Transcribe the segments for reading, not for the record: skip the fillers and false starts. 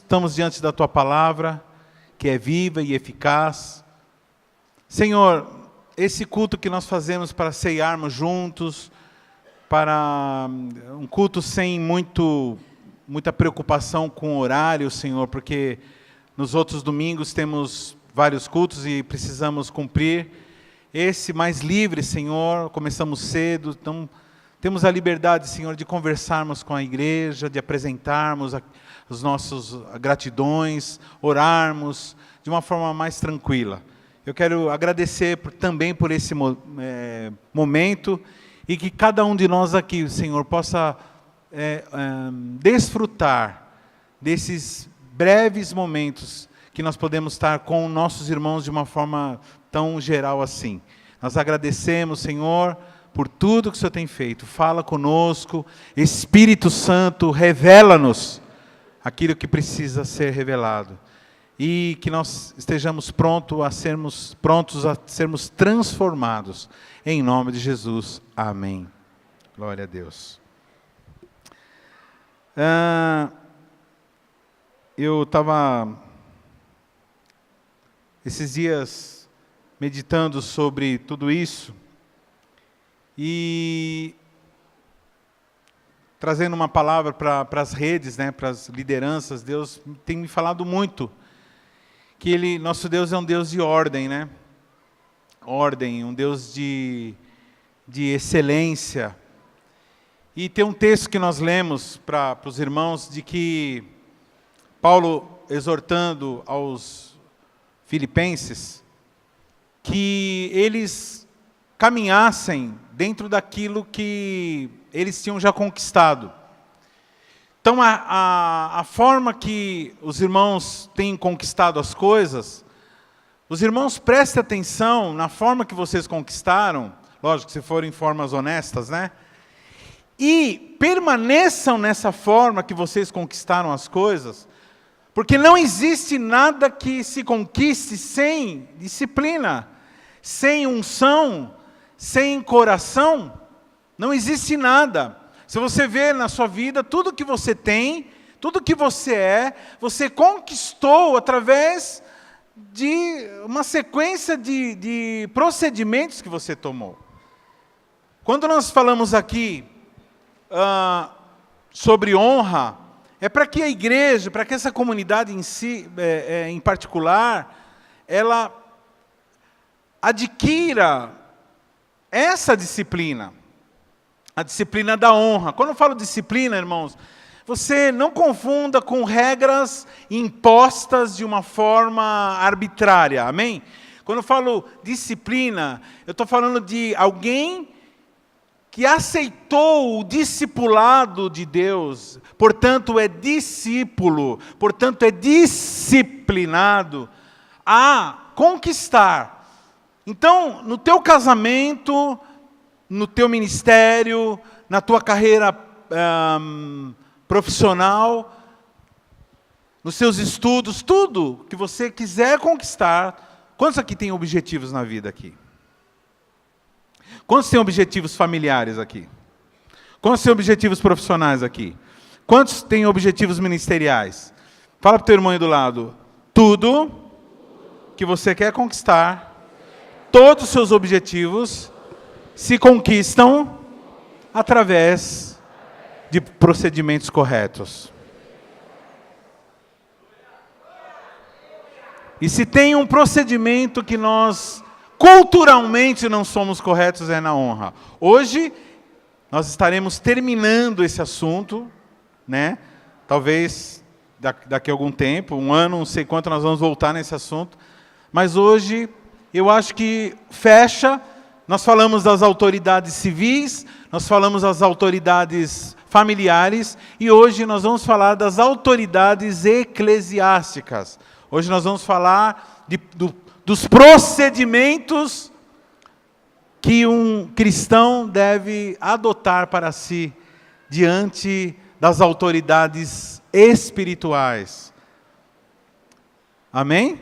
estamos diante da Tua palavra, que é viva e eficaz. Senhor, esse culto que nós fazemos para ceiarmos juntos, para um culto sem muita preocupação com o horário, Senhor, porque nos outros domingos temos vários cultos e precisamos cumprir. Esse mais livre, Senhor, começamos cedo, então temos a liberdade, Senhor, de conversarmos com a igreja, de apresentarmos os nossos gratidões, orarmos de uma forma mais tranquila. Eu quero agradecer também por esse momento e que cada um de nós aqui, Senhor, possa desfrutar desses breves momentos que nós podemos estar com nossos irmãos de uma forma tão geral assim. Nós agradecemos, Senhor, por tudo que o Senhor tem feito. Fala conosco, Espírito Santo, revela-nos aquilo que precisa ser revelado. E que nós estejamos prontos a sermos transformados. Em nome de Jesus. Amém. Glória a Deus. Eu estava esses dias meditando sobre tudo isso e trazendo uma palavra para as redes, né, para as lideranças. Deus tem me falado muito que nosso Deus é um Deus de ordem, né? Ordem, um Deus de excelência. E tem um texto que nós lemos para os irmãos de que Paulo exortando aos filipenses que eles caminhassem dentro daquilo que eles tinham já conquistado. Então, a forma que os irmãos têm conquistado as coisas, os irmãos prestem atenção na forma que vocês conquistaram, lógico, se forem formas honestas, né? E permaneçam nessa forma que vocês conquistaram as coisas, porque não existe nada que se conquiste sem disciplina, sem unção, sem coração, não existe nada. Se você vê na sua vida, tudo que você tem, tudo que você é, você conquistou através de uma sequência de procedimentos que você tomou. Quando nós falamos aqui sobre honra, é para que a igreja, para que essa comunidade em si, em particular, ela adquira essa disciplina. A disciplina da honra. Quando eu falo disciplina, irmãos, você não confunda com regras impostas de uma forma arbitrária, amém? Quando eu falo disciplina, eu estou falando de alguém que aceitou o discipulado de Deus, portanto é discípulo, portanto é disciplinado a conquistar. Então, no teu casamento, no teu ministério, na tua carreira profissional, nos seus estudos, tudo que você quiser conquistar. Quantos aqui têm objetivos na vida aqui? Quantos têm objetivos familiares aqui? Quantos têm objetivos profissionais aqui? Quantos têm objetivos ministeriais? Fala para o teu irmão aí do lado. Tudo que você quer conquistar, todos os seus objetivos se conquistam através de procedimentos corretos. E se tem um procedimento que nós culturalmente não somos corretos, é na honra. Hoje nós estaremos terminando esse assunto, né? Talvez daqui a algum tempo, um ano, não sei quanto, nós vamos voltar nesse assunto. Mas hoje eu acho que fecha. Nós falamos das autoridades civis, nós falamos das autoridades familiares, e hoje nós vamos falar das autoridades eclesiásticas. Hoje nós vamos falar dos procedimentos que um cristão deve adotar para si, diante das autoridades espirituais. Amém?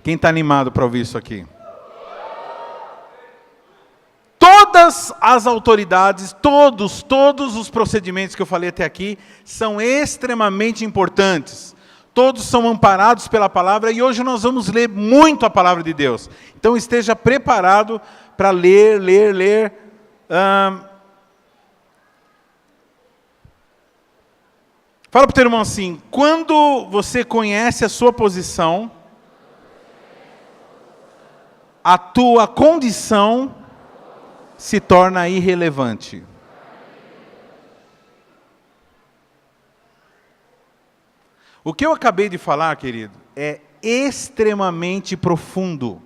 Quem está animado para ouvir isso aqui? Todas as autoridades, todos os procedimentos que eu falei até aqui, são extremamente importantes. Todos são amparados pela palavra e hoje nós vamos ler muito a palavra de Deus. Então esteja preparado para ler. Fala para o teu irmão assim: quando você conhece a sua posição, a tua condição se torna irrelevante. O que eu acabei de falar, querido, é extremamente profundo.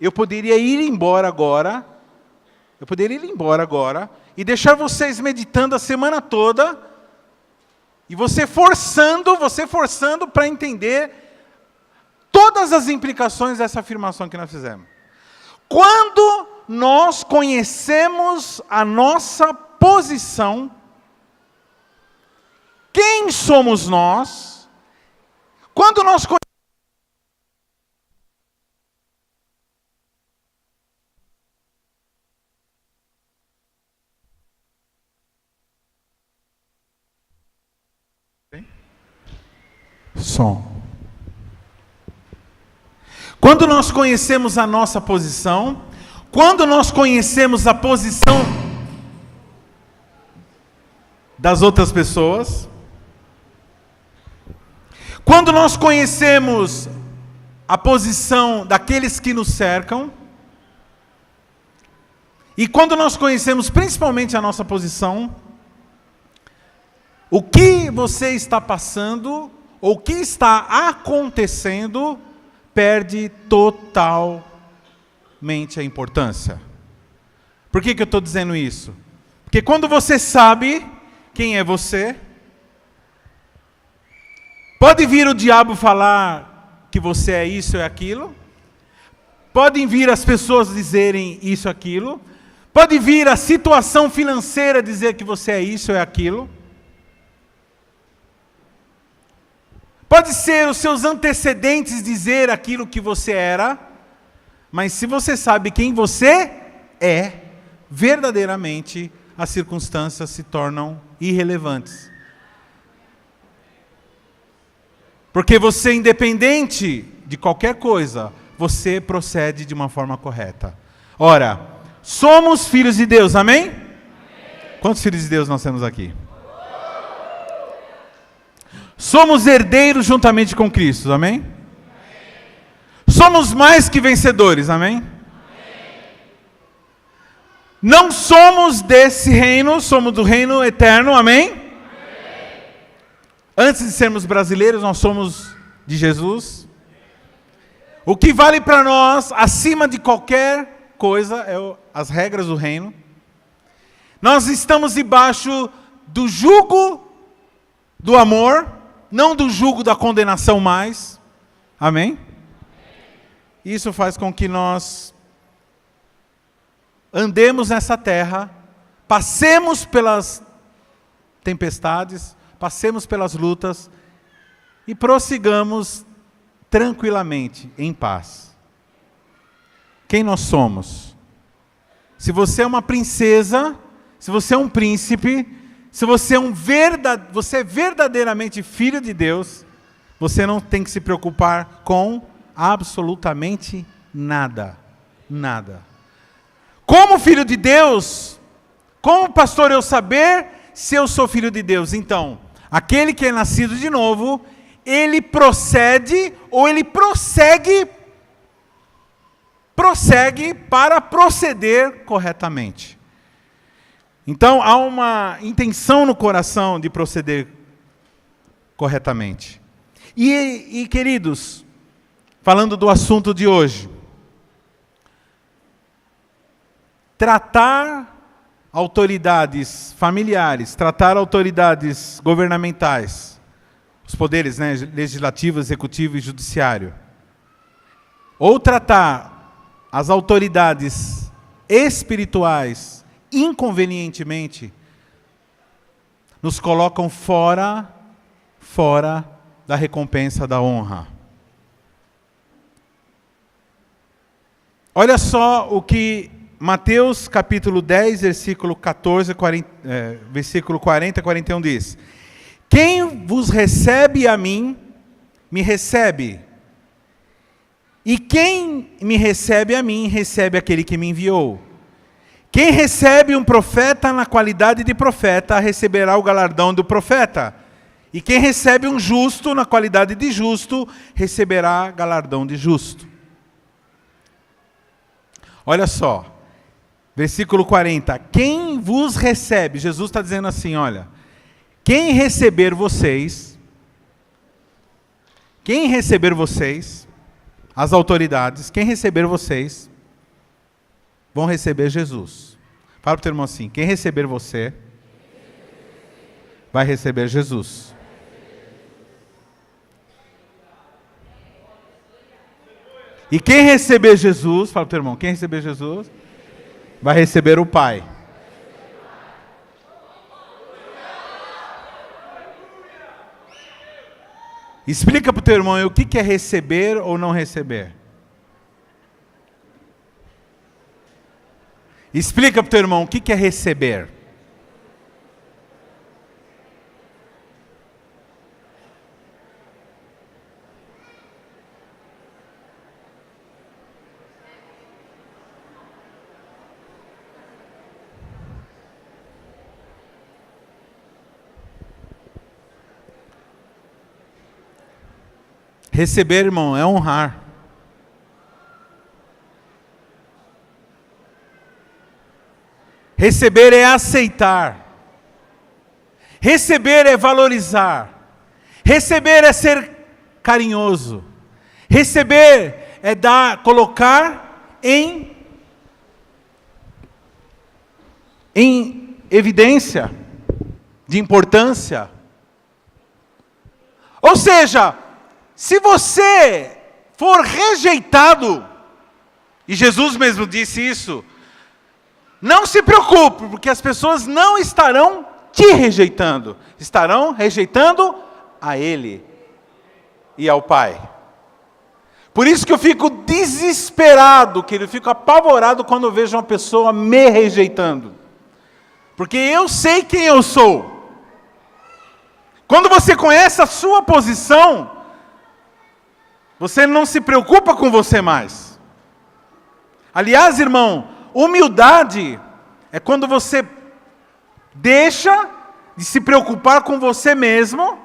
Eu poderia ir embora agora, e deixar vocês meditando a semana toda, e você forçando para entender todas as implicações dessa afirmação que nós fizemos. Quando nós conhecemos a nossa posição, quem somos nós? Quando nós conhecemos som. Quando nós conhecemos a nossa posição, quando nós conhecemos a posição das outras pessoas, quando nós conhecemos a posição daqueles que nos cercam, e quando nós conhecemos principalmente a nossa posição, o que você está passando, ou o que está acontecendo, perde totalmente a importância. Por que eu estou dizendo isso? Porque quando você sabe quem é você, pode vir o diabo falar que você é isso e aquilo, podem vir as pessoas dizerem isso e aquilo, pode vir a situação financeira dizer que você é isso e aquilo, pode ser os seus antecedentes dizer aquilo que você era, mas se você sabe quem você é, verdadeiramente as circunstâncias se tornam irrelevantes. Porque você, independente de qualquer coisa, você procede de uma forma correta. Ora, somos filhos de Deus, amém? Amém. Quantos filhos de Deus nós temos aqui? Somos herdeiros juntamente com Cristo, amém? Amém. Somos mais que vencedores, amém? Amém? Não somos desse reino, somos do reino eterno, amém? Amém? Antes de sermos brasileiros, nós somos de Jesus. O que vale para nós, acima de qualquer coisa, é as regras do reino. Nós estamos debaixo do jugo do amor, não do jugo da condenação mais. Amém? Isso faz com que nós andemos nessa terra, passemos pelas tempestades, passemos pelas lutas e prossigamos tranquilamente, em paz. Quem nós somos? Se você é uma princesa, se você é um príncipe, se você é verdadeiramente filho de Deus, você não tem que se preocupar com absolutamente nada. Nada. Como filho de Deus, como pastor eu saber se eu sou filho de Deus? Então, aquele que é nascido de novo, ele procede ou ele prossegue para proceder corretamente. Então, há uma intenção no coração de proceder corretamente. E queridos, falando do assunto de hoje, tratar autoridades familiares, tratar autoridades governamentais, os poderes, né, legislativo, executivo e judiciário, ou tratar as autoridades espirituais inconvenientemente, nos colocam fora da recompensa da honra. Olha só o que Mateus capítulo 10, versículo 40 e 41 diz. Quem vos recebe a mim, me recebe. E quem me recebe a mim, recebe aquele que me enviou. Quem recebe um profeta na qualidade de profeta, receberá o galardão do profeta. E quem recebe um justo na qualidade de justo, receberá galardão de justo. Olha só, versículo 40. Quem vos recebe, Jesus está dizendo assim, olha, quem receber vocês, as autoridades, quem receber vocês, vão receber Jesus. Fala para o teu irmão assim, quem receber você, vai receber Jesus. E quem receber Jesus, fala para o teu irmão, quem receber Jesus, vai receber o Pai. Explica para o teu irmão o que é receber ou não receber. Explica para o teu irmão o que é receber. Receber, irmão, é honrar. Receber é aceitar. Receber é valorizar. Receber é ser carinhoso. Receber é colocar em evidência de importância. Ou seja, se você for rejeitado, e Jesus mesmo disse isso, não se preocupe, porque as pessoas não estarão te rejeitando, estarão rejeitando a Ele e ao Pai. Por isso que eu fico desesperado, eu fico apavorado quando eu vejo uma pessoa me rejeitando. Porque eu sei quem eu sou. Quando você conhece a sua posição, você não se preocupa com você mais. Aliás, irmão, humildade é quando você deixa de se preocupar com você mesmo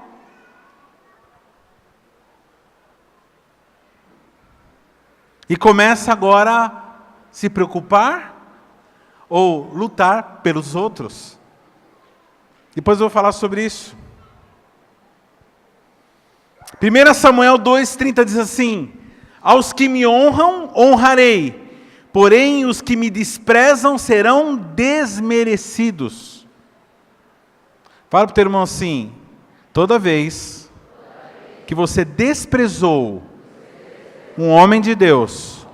e começa agora a se preocupar ou lutar pelos outros. Depois eu vou falar sobre isso. 1 Samuel 2,30 diz assim: aos que me honram, honrarei, porém os que me desprezam serão desmerecidos. Fala para o teu irmão assim: toda vez que você desprezou um homem de Deus,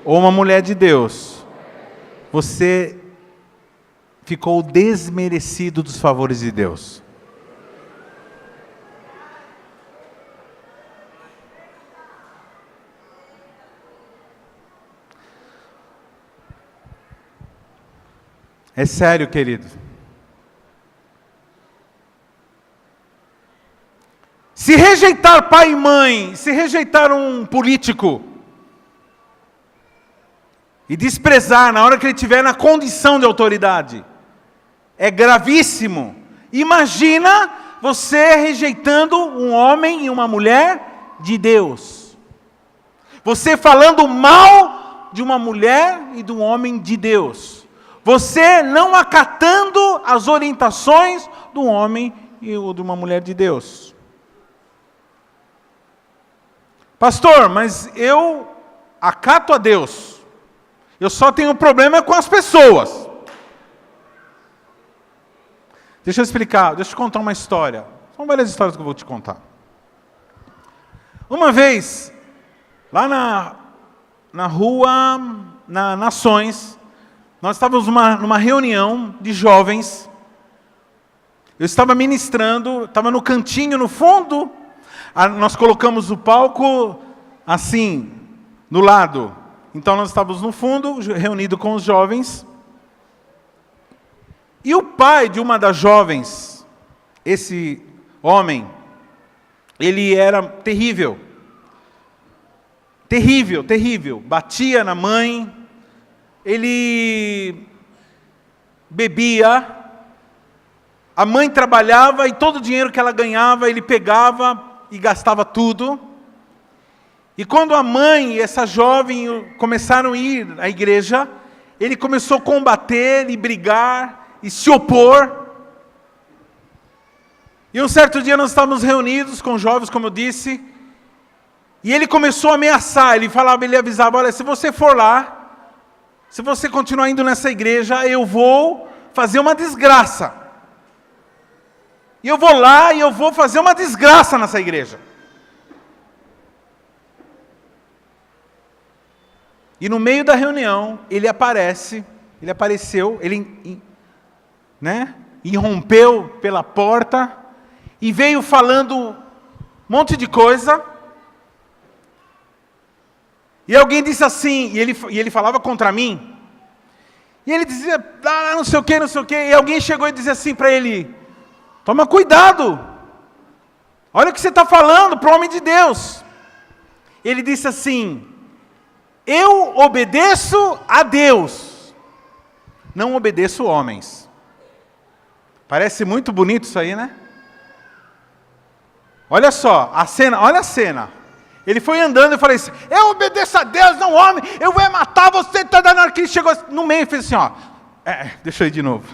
ou uma mulher de Deus, você ficou desmerecido dos favores de Deus. É sério, querido. Se rejeitar pai e mãe, se rejeitar um político, e desprezar na hora que ele estiver na condição de autoridade, é gravíssimo. Imagina você rejeitando um homem e uma mulher de Deus. Você falando mal de uma mulher e de um homem de Deus. Você não acatando as orientações de um homem ou de uma mulher de Deus. Pastor, mas eu acato a Deus. Eu só tenho problema com as pessoas. Deixa eu explicar, deixa eu contar uma história. São várias histórias que eu vou te contar. Uma vez, lá na rua, na Nações, nós estávamos numa reunião de jovens. Eu estava ministrando, estava no cantinho, no fundo. Nós colocamos o palco assim, no lado. Então nós estávamos no fundo, reunido com os jovens. E o pai de uma das jovens, homem, ele era terrível. Terrível, terrível. Batia na mãe, ele bebia, a mãe trabalhava e todo o dinheiro que ela ganhava, ele pegava e gastava tudo. E quando a mãe e essa jovem começaram a ir à igreja, ele começou a combater e brigar e se opor. E um certo dia nós estávamos reunidos com jovens, como eu disse, e ele começou a ameaçar, ele avisava, olha, se você for lá, se você continuar indo nessa igreja, eu vou fazer uma desgraça. E eu vou lá e eu vou fazer uma desgraça nessa igreja. E no meio da reunião, ele apareceu, irrompeu pela porta e veio falando um monte de coisa. E alguém disse assim, e ele falava contra mim, e ele dizia, não sei o que, e alguém chegou e dizia assim para ele, toma cuidado, olha o que você está falando para o homem de Deus. Ele disse assim, eu obedeço a Deus, não obedeço homens. Parece muito bonito isso aí, né? Olha só, olha a cena. Ele foi andando e falei assim, eu obedeço a Deus, não homem, eu vou matar você, tá dando aqui. Chegou no meio e fez assim, ó. Deixa eu ir de novo.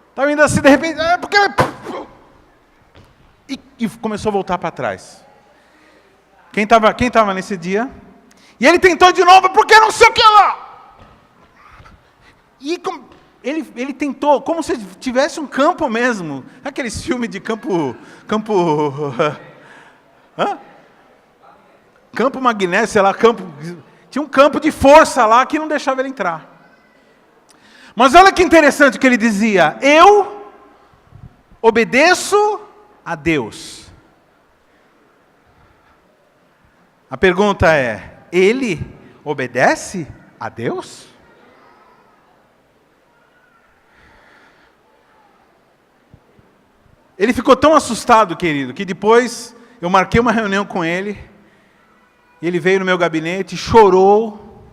Estava indo assim, de repente, porque... E começou a voltar para trás. Quem estava nesse dia? E ele tentou de novo, porque não sei o que lá. E ele tentou, como se tivesse um campo mesmo. Aqueles filmes de campo magnético, sei lá, tinha um campo de força lá que não deixava ele entrar. Mas olha que interessante o que ele dizia, eu obedeço a Deus. A pergunta é, ele obedece a Deus? Ele ficou tão assustado, querido, que depois eu marquei uma reunião com ele, e ele veio no meu gabinete, chorou,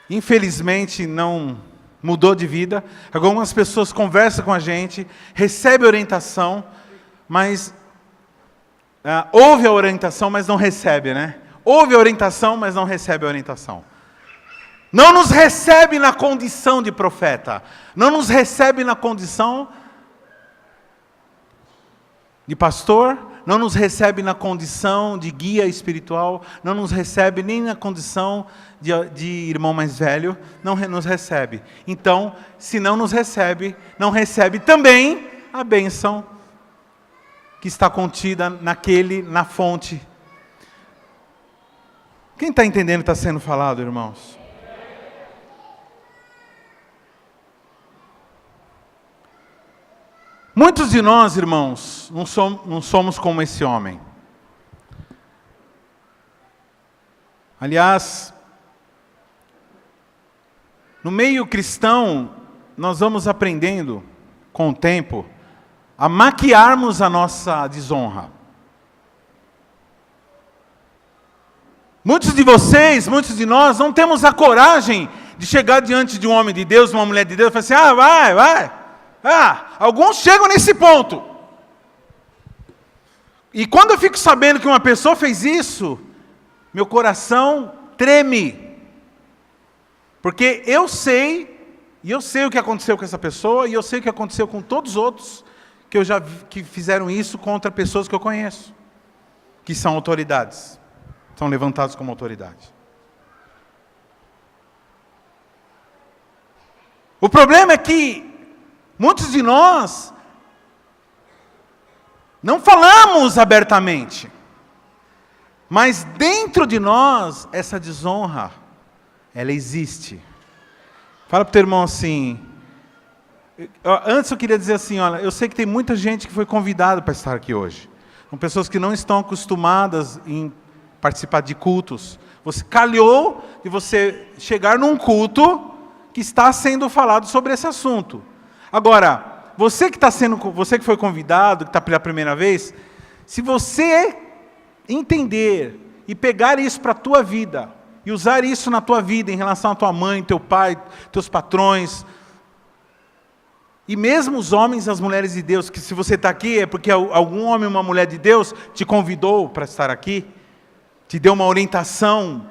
infelizmente não mudou de vida. Algumas pessoas conversam com a gente, recebem orientação, mas ouve a orientação, mas não recebe, né? Ouve a orientação, mas não recebe a orientação. Não nos recebe na condição de profeta, não nos recebe na condição de pastor, não nos recebe na condição de guia espiritual, não nos recebe nem na condição de irmão mais velho, não nos recebe. Então, se não nos recebe, não recebe também a bênção que está contida na fonte. Quem está entendendo o que está sendo falado, irmãos? Muitos de nós, irmãos, não somos como esse homem. Aliás, no meio cristão, nós vamos aprendendo, com o tempo, a maquiarmos a nossa desonra. Muitos de vocês, muitos de nós, não temos a coragem de chegar diante de um homem de Deus, uma mulher de Deus, e falar assim, vai. Alguns chegam nesse ponto. E quando eu fico sabendo que uma pessoa fez isso, meu coração treme. Porque eu sei o que aconteceu com essa pessoa, e eu sei o que aconteceu com todos os outros que fizeram isso contra pessoas que eu conheço, que são autoridades, são levantados como autoridade. O problema é que muitos de nós não falamos abertamente, mas dentro de nós, essa desonra, ela existe. Fala para o teu irmão assim, antes eu queria dizer assim, olha, eu sei que tem muita gente que foi convidada para estar aqui hoje. São pessoas que não estão acostumadas em participar de cultos. Você calhou de você chegar num culto que está sendo falado sobre esse assunto. Agora, você que foi convidado, que está pela primeira vez, se você entender e pegar isso para a tua vida, e usar isso na tua vida, em relação à tua mãe, teu pai, teus patrões, e mesmo os homens e as mulheres de Deus, que se você está aqui é porque algum homem ou uma mulher de Deus te convidou para estar aqui, te deu uma orientação,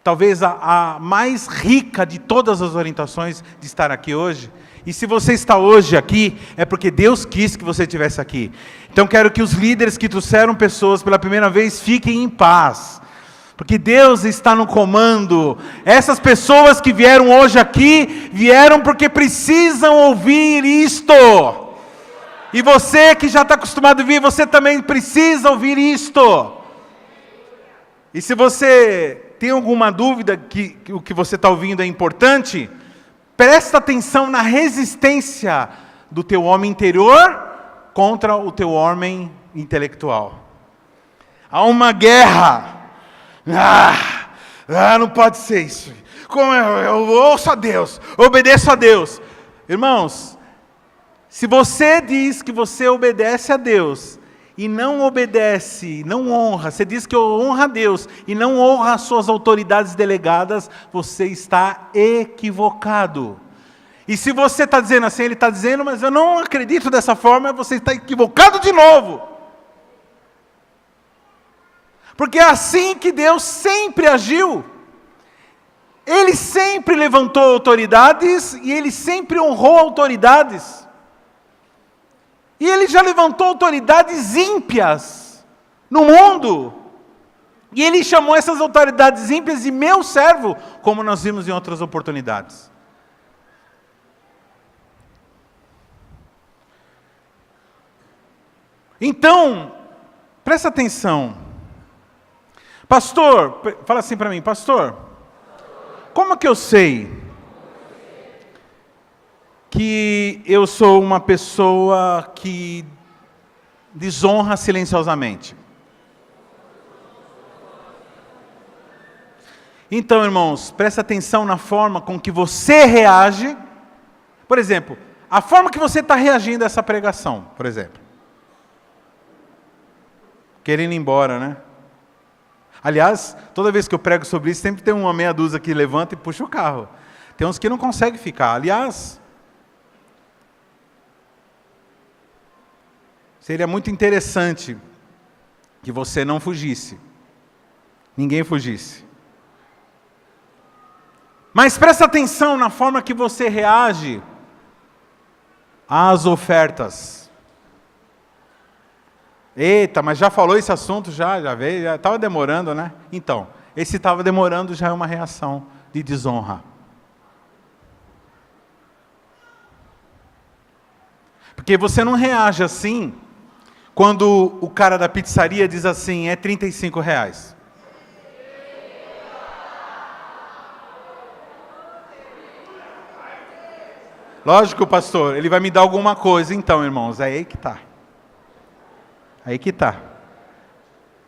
talvez a mais rica de todas as orientações de estar aqui hoje. E se você está hoje aqui, é porque Deus quis que você estivesse aqui. Então quero que os líderes que trouxeram pessoas pela primeira vez fiquem em paz, porque Deus está no comando. Essas pessoas que vieram hoje aqui, vieram porque precisam ouvir isto. E você que já está acostumado a ouvir, você também precisa ouvir isto. E se você tem alguma dúvida que o que você está ouvindo é importante, presta atenção na resistência do teu homem interior contra o teu homem intelectual. Há uma guerra. Não pode ser isso. Como eu ouço a Deus, obedeço a Deus. Irmãos, se você diz que você obedece a Deus e não obedece, não honra, você diz que honra a Deus e não honra as suas autoridades delegadas, você está equivocado. E se você está dizendo assim, ele está dizendo, mas eu não acredito dessa forma, você está equivocado de novo. Porque é assim que Deus sempre agiu. Ele sempre levantou autoridades e ele sempre honrou autoridades. E ele já levantou autoridades ímpias no mundo. E ele chamou essas autoridades ímpias de meu servo, como nós vimos em outras oportunidades. Então, presta atenção. Pastor, fala assim para mim, pastor, como que eu sei que eu sou uma pessoa que desonra silenciosamente? Então, irmãos, presta atenção na forma com que você reage. Por exemplo, a forma que você está reagindo a essa pregação, por exemplo. Querendo ir embora, né? Aliás, toda vez que eu prego sobre isso, sempre tem uma meia dúzia que levanta e puxa o carro. Tem uns que não conseguem ficar. Aliás, seria muito interessante que você não fugisse. Ninguém fugisse. Mas presta atenção na forma que você reage às ofertas. Eita, mas já falou esse assunto, já veio, já estava demorando, né? Então, esse estava demorando já é uma reação de desonra. Porque você não reage assim, quando o cara da pizzaria diz assim, é R$35. Lógico, pastor, ele vai me dar alguma coisa, então, irmãos, é aí que está. Aí que está.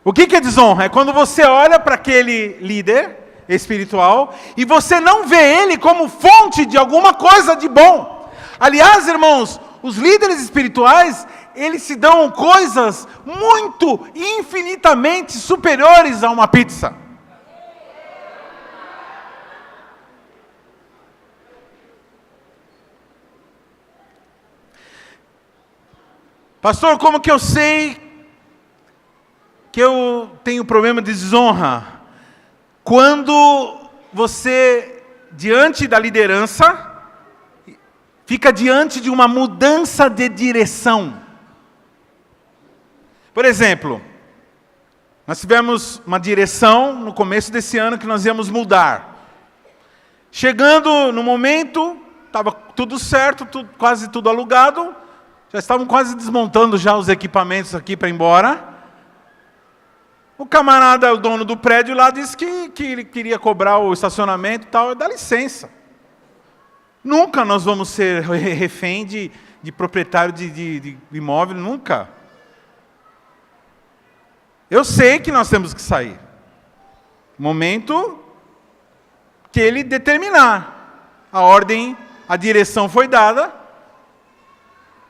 O que é desonra? É quando você olha para aquele líder espiritual e você não vê ele como fonte de alguma coisa de bom. Aliás, irmãos, os líderes espirituais, eles se dão coisas muito, infinitamente superiores a uma pizza. Pastor, como que eu sei que eu tenho problema de desonra? Quando você, diante da liderança, fica diante de uma mudança de direção. Por exemplo, nós tivemos uma direção no começo desse ano que nós íamos mudar. Chegando no momento, estava tudo certo, quase tudo alugado, já estavam quase desmontando já os equipamentos aqui para ir embora. O camarada, o dono do prédio lá, disse que ele queria cobrar o estacionamento e tal, dá licença. Nunca nós vamos ser refém de proprietário de imóvel, nunca. Eu sei que nós temos que sair. Momento que ele determinar. A ordem, a direção foi dada.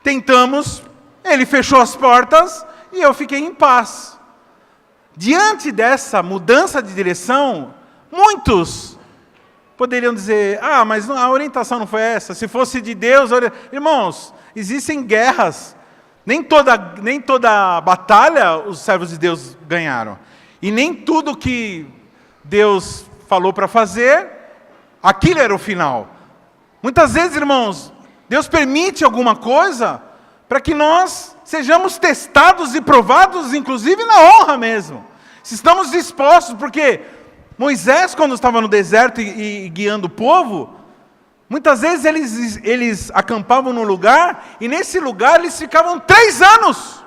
tentamos, ele fechou as portas e eu fiquei em paz. Diante dessa mudança de direção, muitos poderiam dizer, mas a orientação não foi essa, se fosse de Deus... Irmãos, existem guerras, nem toda batalha os servos de Deus ganharam. E nem tudo que Deus falou para fazer, aquilo era o final. Muitas vezes, irmãos, Deus permite alguma coisa para que nós sejamos testados e provados, inclusive na honra mesmo. Se estamos dispostos, porque Moisés, quando estava no deserto e guiando o povo, muitas vezes eles acampavam num lugar, e nesse lugar eles ficavam 3 anos.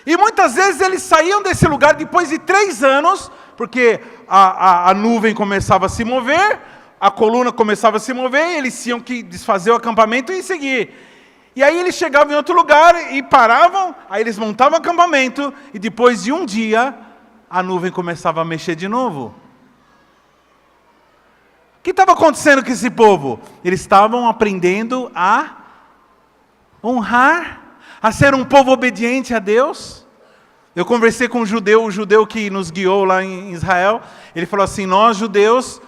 E muitas vezes eles saíam desse lugar depois de 3 anos, porque a nuvem começava a se mover, a coluna começava a se mover, e eles tinham que desfazer o acampamento e seguir. E aí eles chegavam em outro lugar e paravam, aí eles montavam o acampamento, e depois de um dia, a nuvem começava a mexer de novo. O que estava acontecendo com esse povo? Eles estavam aprendendo a honrar, a ser um povo obediente a Deus. Eu conversei com o judeu que nos guiou lá em Israel. Ele falou assim, nós judeus,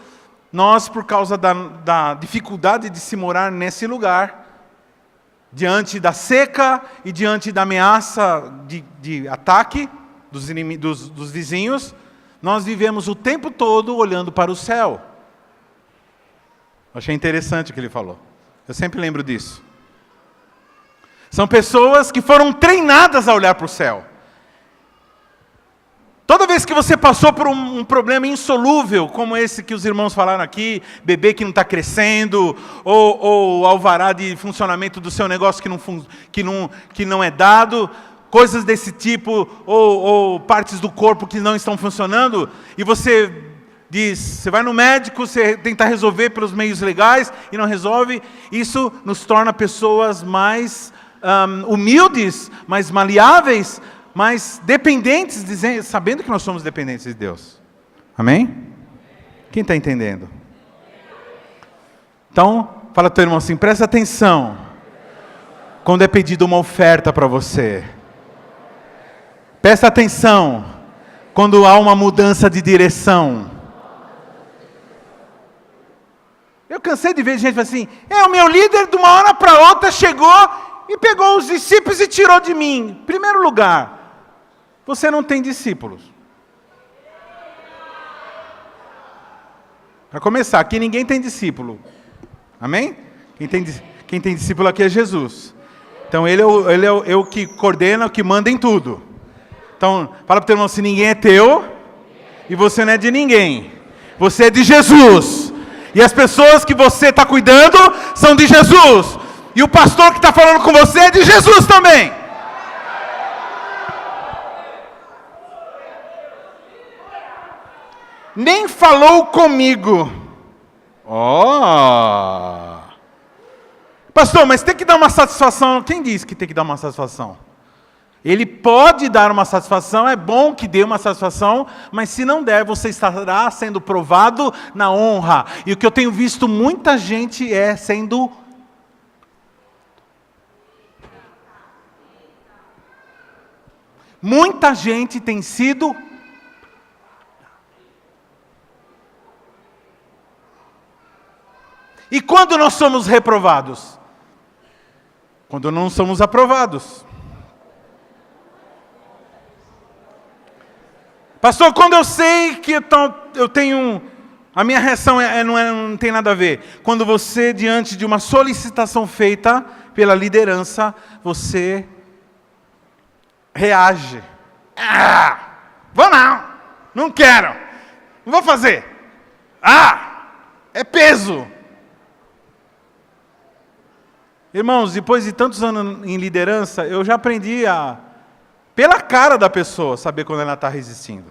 por causa da dificuldade de se morar nesse lugar, diante da seca e diante da ameaça de ataque dos vizinhos, nós vivemos o tempo todo olhando para o céu. Achei interessante o que ele falou. Eu sempre lembro disso. São pessoas que foram treinadas a olhar para o céu. Toda vez que você passou por um problema insolúvel, como esse que os irmãos falaram aqui, bebê que não está crescendo, ou alvará de funcionamento do seu negócio que não é dado, coisas desse tipo, ou partes do corpo que não estão funcionando, e você vai no médico, você tenta resolver pelos meios legais, e não resolve, isso nos torna pessoas mais humildes, mais maleáveis, mais dependentes, sabendo que nós somos dependentes de Deus. Amém? Quem está entendendo? Então, fala para o teu irmão assim, presta atenção, quando é pedido uma oferta para você. Presta atenção, quando há uma mudança de direção. Eu cansei de ver gente assim, o meu líder de uma hora para outra chegou e pegou os discípulos e tirou de mim. Em primeiro lugar, você não tem discípulos. Para começar, aqui ninguém tem discípulo. Amém? Quem tem discípulo aqui é Jesus. Então ele é o que coordena, o que manda em tudo. Então, fala para o teu irmão assim, ninguém é teu e você não é de ninguém. Você é de Jesus. E as pessoas que você está cuidando são de Jesus. E o pastor que está falando com você é de Jesus também. Nem falou comigo. Pastor, mas tem que dar uma satisfação. Quem disse que tem que dar uma satisfação? Ele pode dar uma satisfação, é bom que dê uma satisfação, mas se não der, você estará sendo provado na honra. E o que eu tenho visto muita gente sendo... Muita gente tem sido... E quando nós somos reprovados? Quando não somos aprovados. Pastor, quando eu sei que eu tenho... A minha reação não tem nada a ver. Quando você, diante de uma solicitação feita pela liderança, você reage. Vou não quero, não vou fazer. É peso. Irmãos, depois de tantos anos em liderança, eu já aprendi pela cara da pessoa, saber quando ela está resistindo.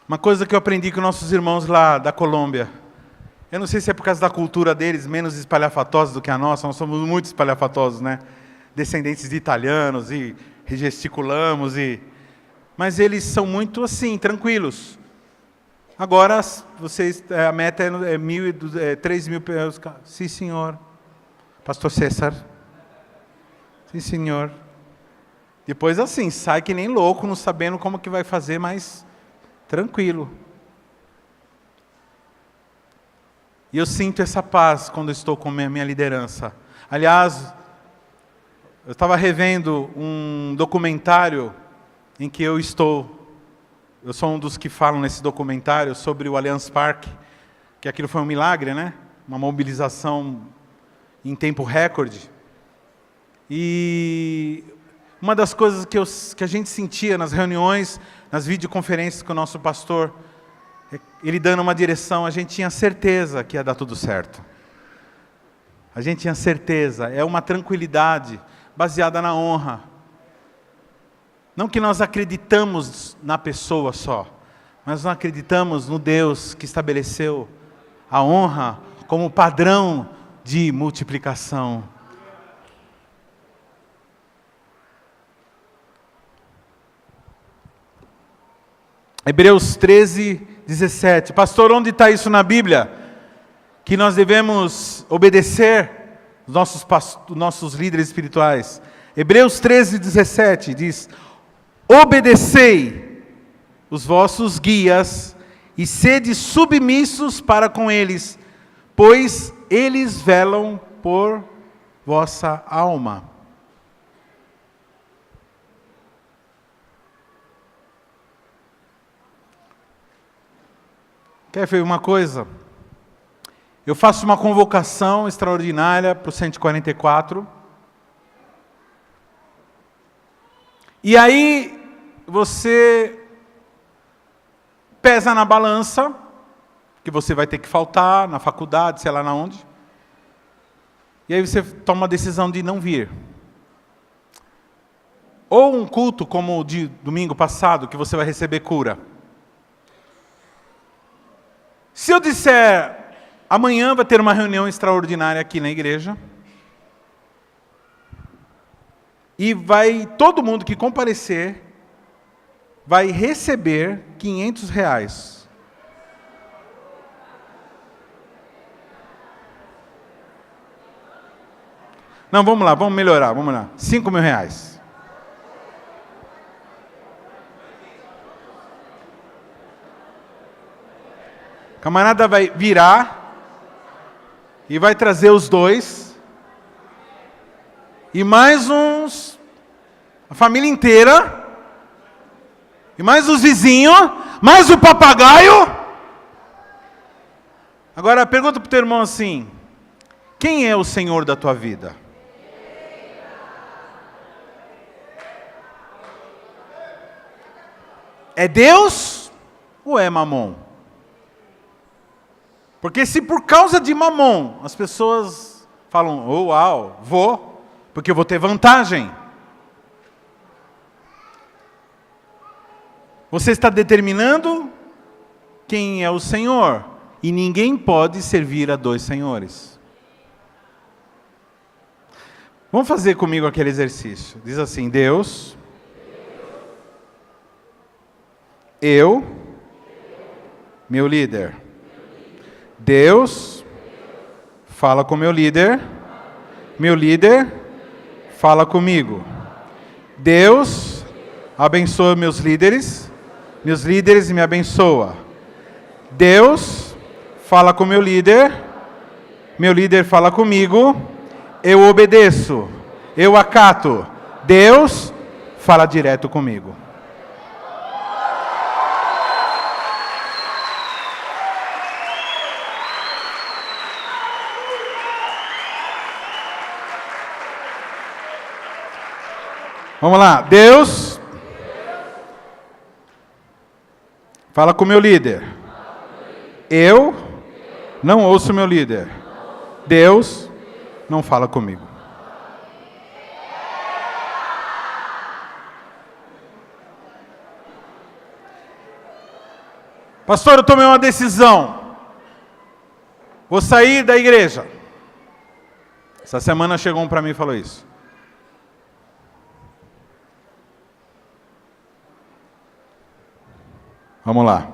Uma coisa que eu aprendi com nossos irmãos lá da Colômbia, eu não sei se é por causa da cultura deles, menos espalhafatosa do que a nossa, nós somos muito espalhafatosos, né? Descendentes de italianos e gesticulamos, mas eles são muito assim, tranquilos. Agora, vocês, a meta é 3.000. Sim, senhor. Pastor César. Sim, senhor. Depois assim, sai que nem louco, não sabendo como que vai fazer, mas tranquilo. E eu sinto essa paz quando estou com a minha liderança. Aliás, eu estava revendo um documentário em que eu sou um dos que falam nesse documentário sobre o Allianz Parque, que aquilo foi um milagre, né? Uma mobilização em tempo recorde. E uma das coisas que a gente sentia nas reuniões, nas videoconferências com o nosso pastor, ele dando uma direção, a gente tinha certeza que ia dar tudo certo. A gente tinha certeza, é uma tranquilidade baseada na honra. Não que nós acreditamos na pessoa só, mas nós acreditamos no Deus que estabeleceu a honra como padrão de multiplicação. Hebreus 13, 17. Pastor, onde está isso na Bíblia? Que nós devemos obedecer os nossos líderes espirituais. Hebreus 13, 17 diz: obedecei os vossos guias e sede submissos para com eles, pois eles velam por vossa alma. Quer ver uma coisa? Eu faço uma convocação extraordinária para o 144. E aí, você pesa na balança, que você vai ter que faltar na faculdade, sei lá na onde. E aí você toma a decisão de não vir. Ou um culto como o de domingo passado, que você vai receber cura. Se eu disser, amanhã vai ter uma reunião extraordinária aqui na igreja, e todo mundo que comparecer vai receber R$500. Não, vamos lá, vamos melhorar, vamos lá. R$5.000. O camarada vai virar e vai trazer os dois e mais uns, a família inteira, e mais os vizinhos, mais o papagaio. Agora pergunta para o teu irmão assim: quem é o Senhor da tua vida? É Deus ou é Mamon? Porque se por causa de Mamon as pessoas falam, oh, uau, vou, porque eu vou ter vantagem. Você está determinando quem é o Senhor. E ninguém pode servir a dois senhores. Vamos fazer comigo aquele exercício. Diz assim: Deus, eu, meu líder. Deus, fala com meu líder fala comigo. Deus, abençoa meus líderes me abençoa. Deus, fala com meu líder fala comigo, eu obedeço, eu acato. Deus, fala direto comigo. Vamos lá. Deus, fala com o meu líder. Eu não ouço meu líder. Deus não fala comigo. Pastor, eu tomei uma decisão. Vou sair da igreja. Essa semana chegou um para mim e falou isso. Vamos lá.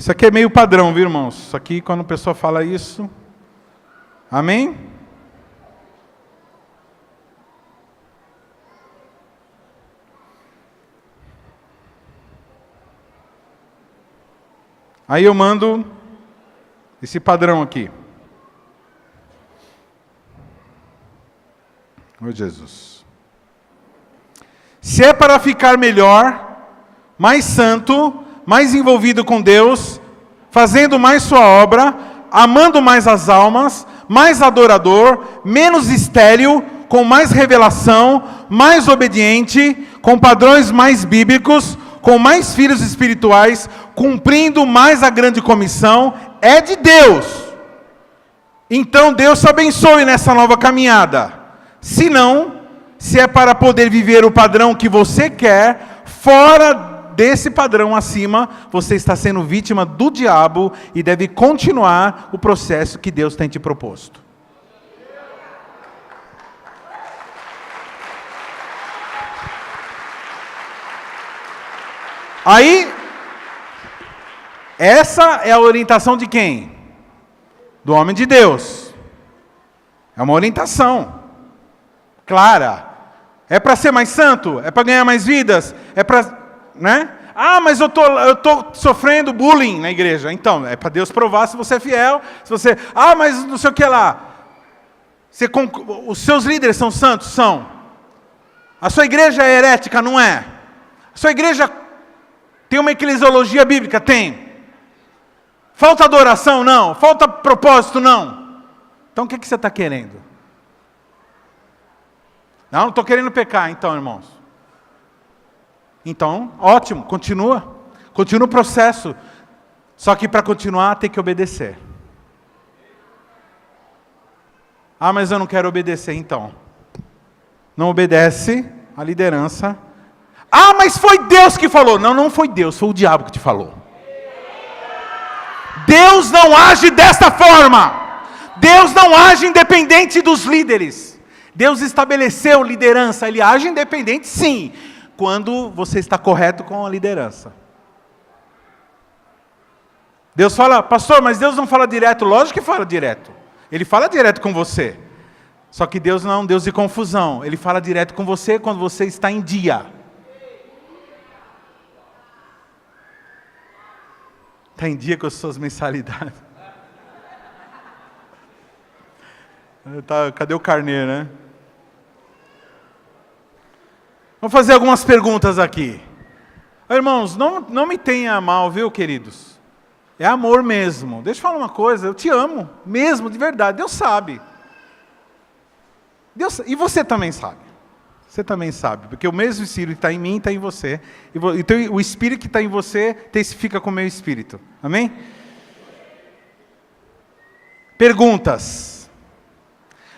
Isso aqui é meio padrão, viu, irmãos? Isso aqui, quando a pessoa fala isso... Amém? Aí eu mando esse padrão aqui. Oh, Jesus. Se é para ficar melhor, mais santo, mais envolvido com Deus, fazendo mais sua obra, amando mais as almas, mais adorador, menos estéril, com mais revelação, mais obediente, com padrões mais bíblicos, com mais filhos espirituais, cumprindo mais a grande comissão, é de Deus. Então Deus te abençoe nessa nova caminhada. Se não, se é para poder viver o padrão que você quer, fora desse padrão acima, você está sendo vítima do diabo e deve continuar o processo que Deus tem te proposto. Aí, essa é a orientação de quem? Do homem de Deus. É uma orientação clara. É para ser mais santo? É para ganhar mais vidas? É para, né? Ah, mas eu tô sofrendo bullying na igreja. Então, é para Deus provar se você é fiel. Se você, mas não sei o que lá. Os seus líderes são santos? São. A sua igreja é herética? Não é. A sua igreja tem uma eclesiologia bíblica? Tem. Falta adoração? Não. Falta propósito? Não. Então o que você está querendo? Não estou querendo pecar, então, irmãos. Então, ótimo, continua. Continua o processo. Só que para continuar tem que obedecer. Mas eu não quero obedecer, então. Não obedece a liderança. Mas foi Deus que falou. Não, não foi Deus, foi o diabo que te falou. Deus não age desta forma. Deus não age independente dos líderes. Deus estabeleceu liderança, Ele age independente, sim, quando você está correto com a liderança. Deus fala, pastor, mas Deus não fala direto. Lógico que fala direto. Ele fala direto com você. Só que Deus não é um Deus de confusão. Ele fala direto com você quando você está em dia. Está em dia com as suas mensalidades. Cadê o carnê, né? Vamos fazer algumas perguntas aqui. Irmãos, não me tenha mal, viu, queridos? É amor mesmo. Deixa eu falar uma coisa, eu te amo, mesmo, de verdade. Deus sabe. E você também sabe. Você também sabe, porque o mesmo Espírito que está em mim está em você. Então o Espírito que está em você testifica com o meu Espírito. Amém? Perguntas.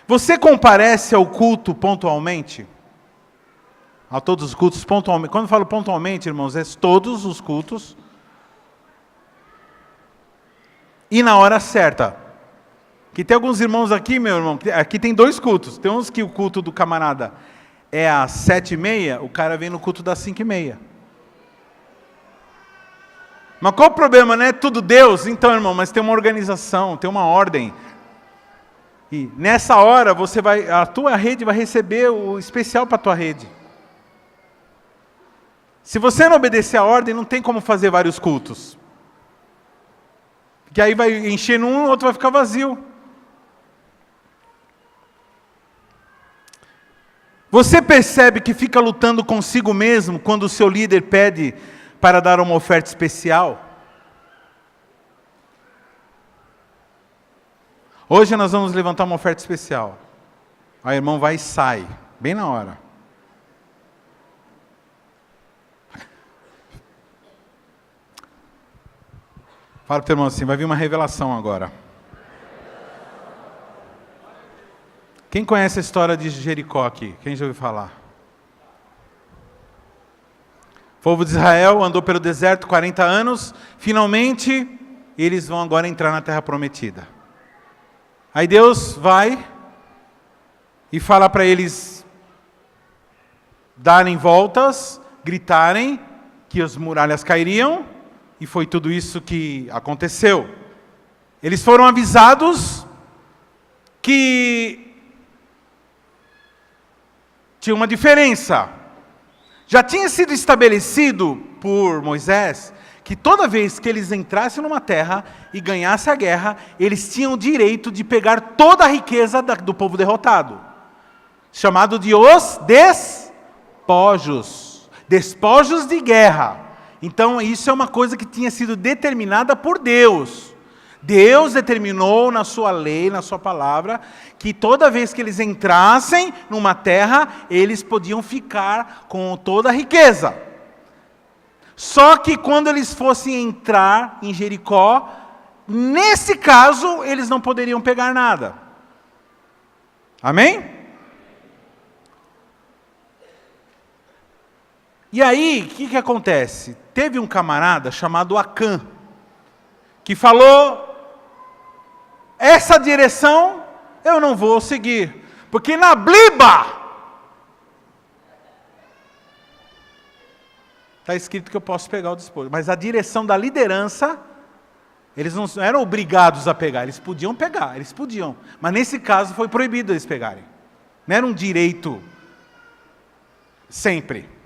Você comparece ao culto pontualmente? A todos os cultos pontualmente. Quando eu falo pontualmente, irmãos, é todos os cultos. E na hora certa. Que tem alguns irmãos aqui, meu irmão, aqui tem 2 cultos. Tem uns que o culto do camarada é às 7h30, o cara vem no culto das 5h30. Mas qual o problema, né? Tudo Deus? Então, irmão, mas tem uma organização, tem uma ordem. E nessa hora, a tua rede vai receber o especial para a tua rede. Se você não obedecer a ordem, não tem como fazer vários cultos. Porque aí vai encher num, o outro vai ficar vazio. Você percebe que fica lutando consigo mesmo quando o seu líder pede para dar uma oferta especial? Hoje nós vamos levantar uma oferta especial. Aí o irmão vai e sai, bem na hora. Fala para o teu irmão assim, vai vir uma revelação agora. Quem conhece a história de Jericó aqui? Quem já ouviu falar? O povo de Israel andou pelo deserto 40 anos, finalmente eles vão agora entrar na terra prometida. Aí Deus vai e fala para eles darem voltas, gritarem que as muralhas cairiam E foi tudo isso que aconteceu. Eles foram avisados que tinha uma diferença. Já tinha sido estabelecido por Moisés que toda vez que eles entrassem numa terra e ganhassem a guerra, eles tinham o direito de pegar toda a riqueza do povo derrotado. Chamado de os despojos. Despojos de guerra. Então isso é uma coisa que tinha sido determinada por Deus. Deus determinou na sua lei, na sua palavra, que toda vez que eles entrassem numa terra, eles podiam ficar com toda a riqueza. Só que quando eles fossem entrar em Jericó, nesse caso, eles não poderiam pegar nada. Amém? E aí, o que acontece? Teve um camarada chamado Acã, que falou: essa direção eu não vou seguir, porque na Bliba está escrito que eu posso pegar o despojo, mas a direção da liderança, eles não eram obrigados a pegar, eles podiam pegar, eles podiam, mas nesse caso foi proibido eles pegarem, não era um direito sempre.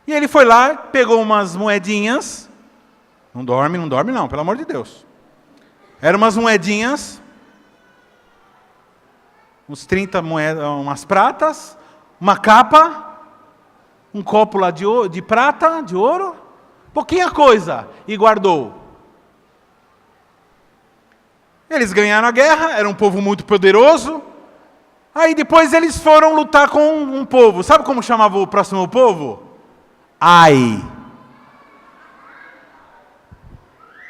E ele foi lá, pegou umas moedinhas, não dorme não, pelo amor de Deus. Eram umas moedinhas, uns 30 moedas, umas pratas, uma capa, um copo lá de prata, de ouro, pouquinha coisa, e guardou. Eles ganharam a guerra, era um povo muito poderoso, aí depois eles foram lutar com um povo. Sabe como chamava o próximo povo? Ai.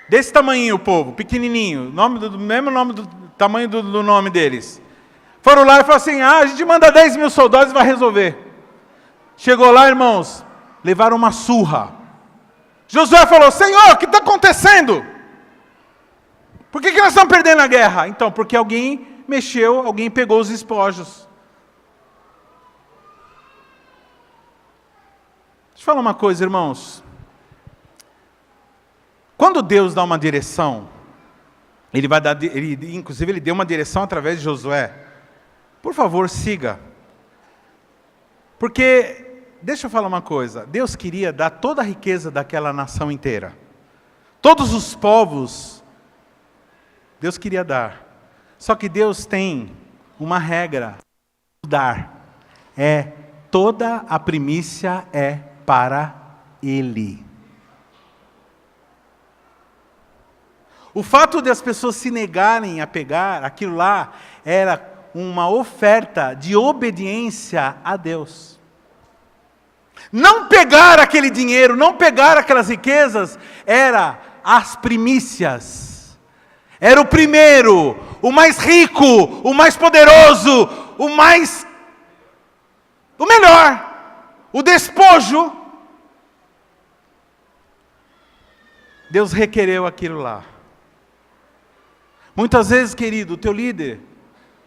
Desse tamanho o povo, pequenininho, mesmo nome do tamanho do nome deles. Foram lá e falaram assim: a gente manda 10 mil soldados e vai resolver. Chegou lá, irmãos, levaram uma surra. Josué falou: Senhor, o que está acontecendo? Por que nós estamos perdendo a guerra? Então, porque alguém mexeu, alguém pegou os despojos. Deixa eu falar uma coisa, irmãos. Quando Deus dá uma direção, inclusive ele deu uma direção através de Josué. Por favor, siga. Porque, deixa eu falar uma coisa, Deus queria dar toda a riqueza daquela nação inteira. Todos os povos, Deus queria dar. Só que Deus tem uma regra, dar. Toda a primícia é para Ele. O fato de as pessoas se negarem a pegar aquilo lá era uma oferta de obediência a Deus. Não pegar aquele dinheiro, não pegar aquelas riquezas, era as primícias. Era o primeiro, o mais rico, o mais poderoso, o melhor, o despojo. Deus requereu aquilo lá. Muitas vezes, querido, o teu líder,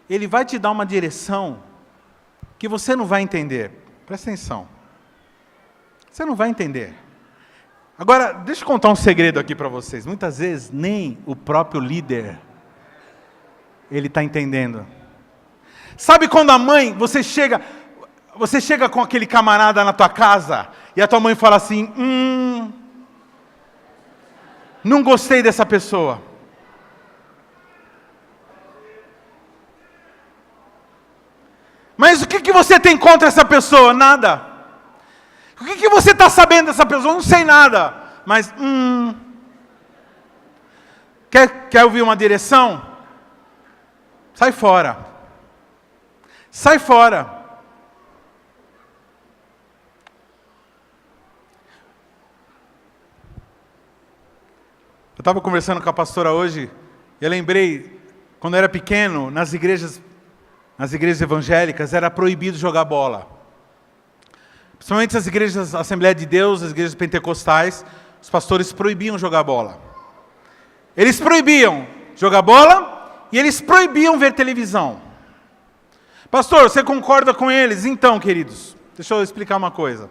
ele vai te dar uma direção que você não vai entender. Presta atenção. Você não vai entender. Agora, deixa eu contar um segredo aqui para vocês. Muitas vezes, nem o próprio líder, ele está entendendo. Sabe quando a mãe, você chega com aquele camarada na tua casa, e a tua mãe fala assim: não gostei dessa pessoa. Mas o que você tem contra essa pessoa? Nada. O que você está sabendo dessa pessoa? Não sei nada. Mas, quer ouvir uma direção? Sai fora. Sai fora. Eu estava conversando com a pastora hoje, e eu lembrei, quando eu era pequeno, nas igrejas evangélicas, era proibido jogar bola. Principalmente as igrejas Assembleia de Deus, as igrejas pentecostais, os pastores proibiam jogar bola. Eles proibiam jogar bola e eles proibiam ver televisão. Pastor, você concorda com eles? Então, queridos, deixa eu explicar uma coisa.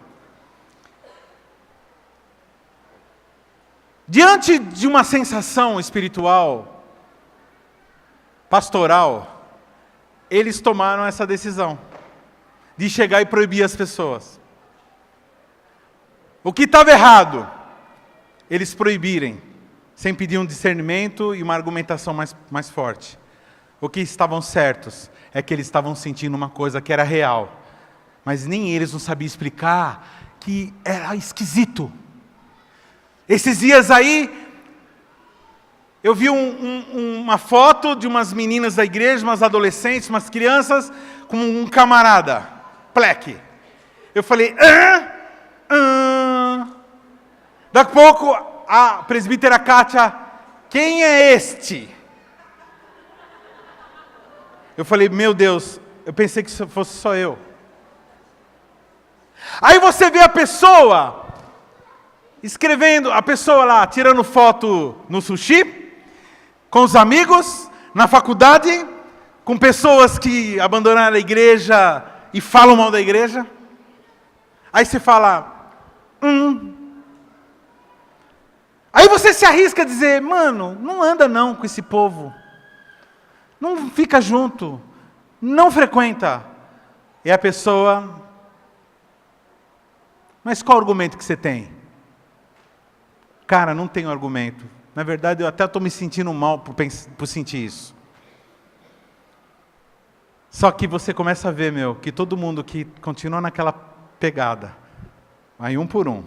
Diante de uma sensação espiritual, pastoral, eles tomaram essa decisão de chegar e proibir as pessoas. O que estava errado, eles proibirem, sem pedir um discernimento e uma argumentação mais forte. O que estavam certos é que eles estavam sentindo uma coisa que era real, mas nem eles não sabiam explicar, que era esquisito. Esses dias aí, eu vi uma foto de umas meninas da igreja, umas adolescentes, umas crianças, com um camarada, pleque. Eu falei, Daqui a pouco, a presbítera Kátia, quem é este? Eu falei, meu Deus, eu pensei que fosse só eu. Aí você vê a pessoa escrevendo, a pessoa lá tirando foto no sushi, com os amigos, na faculdade, com pessoas que abandonaram a igreja e falam mal da igreja. Aí você fala, Aí você se arrisca a dizer, mano, não anda não com esse povo. Não fica junto, não frequenta. E a pessoa, mas qual argumento que você tem? Cara, não tenho argumento. Na verdade, eu até estou me sentindo mal por sentir isso. Só que você começa a ver, que todo mundo que continua naquela pegada, vai um por um.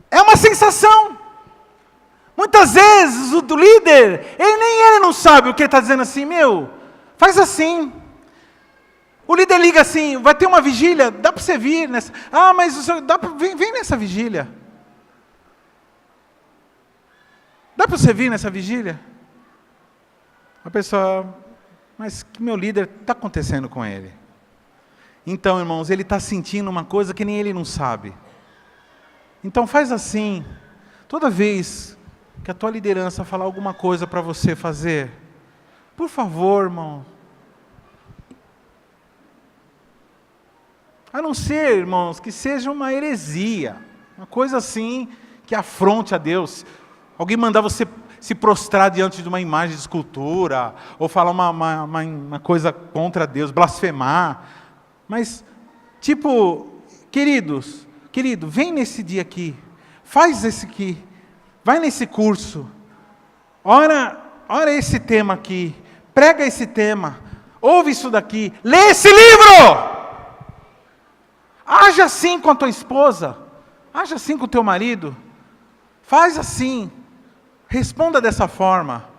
É uma sensação. Muitas vezes o líder, ele não sabe o que ele está dizendo assim, faz assim. O líder liga assim, vai ter uma vigília, dá para você vir nessa. Mas o senhor, vem nessa vigília. Dá para você vir nessa vigília? A pessoa, mas meu líder, está acontecendo com ele. Então, irmãos, ele está sentindo uma coisa que nem ele não sabe. Então faz assim, toda vez que a tua liderança falar alguma coisa para você fazer, por favor, irmão. A não ser, irmãos, que seja uma heresia, uma coisa assim que afronte a Deus. Alguém mandar você se prostrar diante de uma imagem de escultura, ou falar uma coisa contra Deus, blasfemar. Mas, querido, vem nesse dia aqui, faz esse aqui, vai nesse curso, ora esse tema aqui, prega esse tema, ouve isso daqui, lê esse livro! Haja assim com a tua esposa, haja assim com o teu marido, faz assim, responda dessa forma.